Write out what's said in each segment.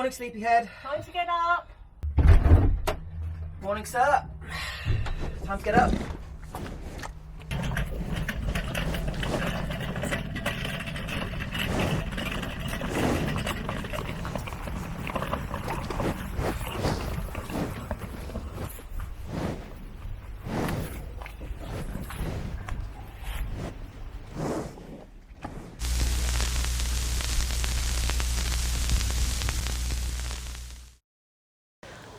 Morning, sleepyhead. Time to get up. Morning, sir. Time to get up.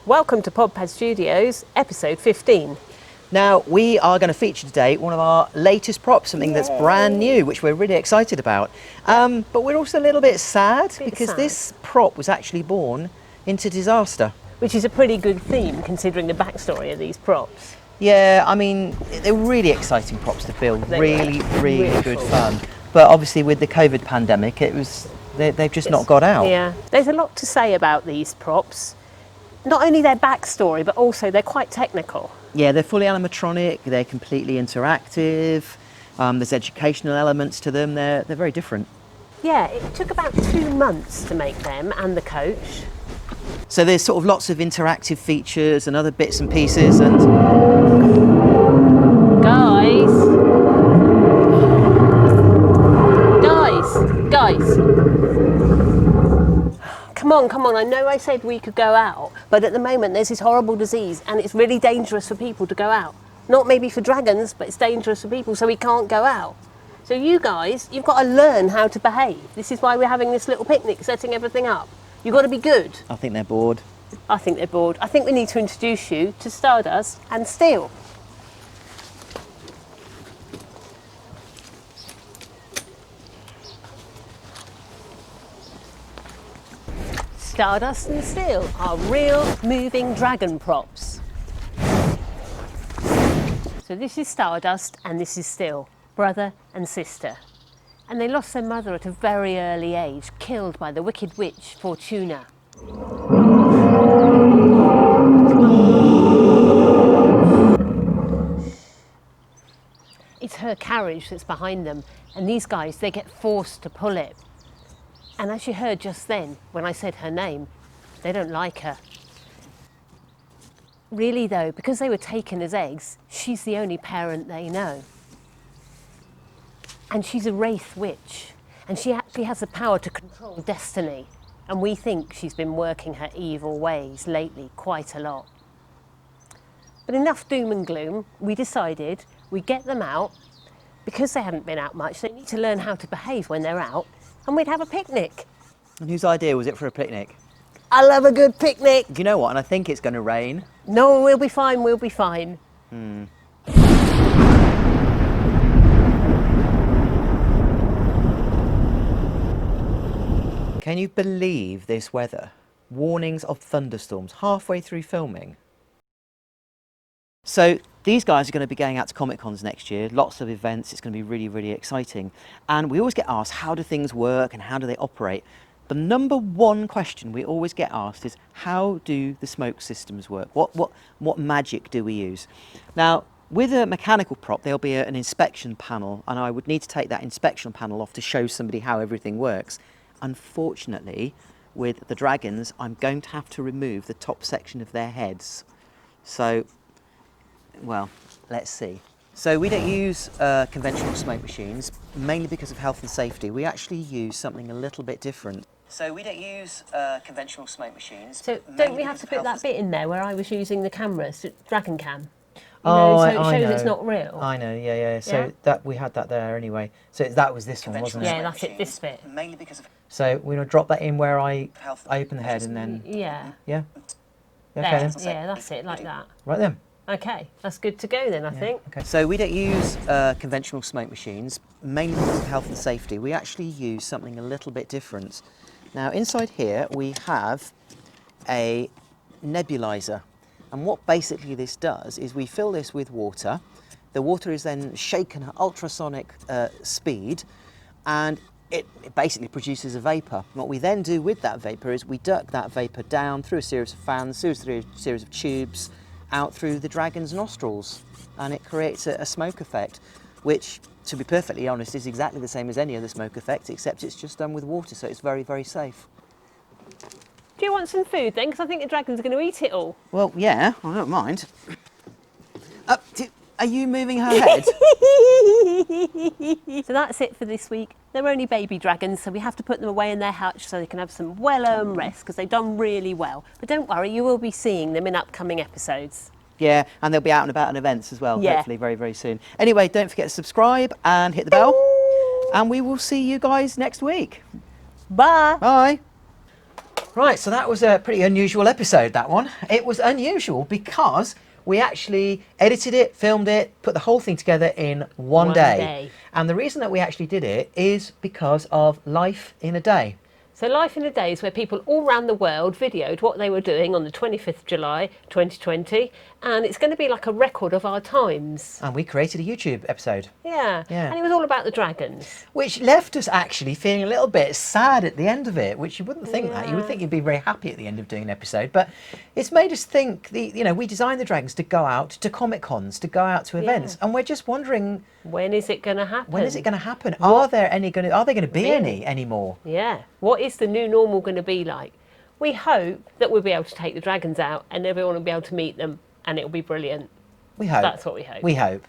Welcome to Podpadstudios, episode 15. Now, we are going to feature today one of our latest props, something that's brand new, which we're really excited about. But we're also a little bit sad because this prop was actually born into disaster. Which is a pretty good theme considering the backstory of these props. Yeah, I mean, they're really exciting props to build, really good cool. fun. But obviously with the COVID pandemic, they've just not got out. Yeah, there's a lot to say about these props. Not only their backstory, but also they're quite technical. Yeah, they're fully animatronic, they're completely interactive, there's educational elements to them, they're very different. Yeah, it took about 2 months to make them and the coach. So there's sort of lots of interactive features and other bits and pieces and... Guys! Come on, I know I said we could go out, but at the moment there's this horrible disease and it's really dangerous for people to go out. Not maybe for dragons, but it's dangerous for people, so we can't go out. So you guys, you've got to learn how to behave. This is why we're having this little picnic, setting everything up. You've got to be good. I think they're bored. I think they're bored. I think we need to introduce you to Stardust and Steel. Stardust and Steel are real moving dragon props. So this is Stardust and this is Steel, brother and sister. And they lost their mother at a very early age, killed by the wicked witch Fortuna. It's her carriage that's behind them, and these guys, they get forced to pull it. And as you heard just then, when I said her name, they don't like her. Really though, because they were taken as eggs, she's the only parent they know. And she's a wraith witch, and she actually has the power to control destiny. And we think she's been working her evil ways lately quite a lot. But enough doom and gloom, we decided we'd get them out. Because they hadn't been out much, they need to learn how to behave when they're out, and we'd have a picnic. And whose idea was it for a picnic? I love a good picnic. Do you know what? And I think it's going to rain. No, we'll be fine, we'll be fine. Can you believe this weather? Warnings of thunderstorms halfway through filming. So these guys are going to be going out to Comic Cons next year, lots of events, it's going to be really exciting. And we always get asked, how do things work and how do they operate? The number one question we always get asked is, how do the smoke systems work? What magic do we use? Now, with a mechanical prop, there'll be an inspection panel, and I would need to take that inspection panel off to show somebody how everything works. Unfortunately, with the dragons, I'm going to have to remove the top section of their heads. So, well, let's see. So we don't use conventional smoke machines, mainly because of health and safety. We actually use something a little bit different. So we don't use conventional smoke machines. So don't we have to put that bit in there where I was using the cameras, Dragon Cam? So it shows it's not real. I know, yeah. So that we had that there anyway. So that was this one, wasn't it? Yeah, that's it, this bit. Mainly because of... So we're going to drop that in where I open the head and then... Yeah. Yeah? Okay, then. Yeah, that's it, like that. Right then. Okay, that's good to go then, I think. Okay. So we don't use conventional smoke machines, mainly because of health and safety. We actually use something a little bit different. Now, inside here, we have a nebulizer. And what basically this does is we fill this with water. The water is then shaken at ultrasonic speed, and it basically produces a vapour. What we then do with that vapour is we duct that vapour down through a series of fans, through a series of tubes, out through the dragon's nostrils, and it creates a smoke effect, which, to be perfectly honest, is exactly the same as any other smoke effect, except it's just done with water, so it's very safe. Do you want some food then? Because I think the dragons are going to eat it all. Well, yeah, I don't mind. Are you moving her head? So that's it for this week. They're only baby dragons, so we have to put them away in their hutch so they can have some well-earned rest because they've done really well. But don't worry, you will be seeing them in upcoming episodes. Yeah, and they'll be out and about at events as well, Yeah. hopefully very, very soon. Anyway, don't forget to subscribe and hit the bell. And we will see you guys next week. Bye. Bye. Right, so that was a pretty unusual episode, that one. It was unusual because we actually edited it, filmed it, put the whole thing together in one day. And the reason that we actually did it is because of life in a day. So Life in a Day is where people all around the world videoed what they were doing on the 25th of July 2020, and it's going to be like a record of our times. And we created a YouTube episode. Yeah. Yeah. And it was all about the dragons. Which left us actually feeling a little bit sad at the end of it, which you wouldn't think that. You would think you'd be very happy at the end of doing an episode. But it's made us think, we designed the dragons to go out to Comic Cons, to go out to events. And we're just wondering, when is it going to happen? when is it going to happen? Are they going to be any anymore? Yeah. What is the new normal going to be like? We hope that we'll be able to take the dragons out and everyone will be able to meet them and it'll be brilliant. We hope. That's what we hope. We hope.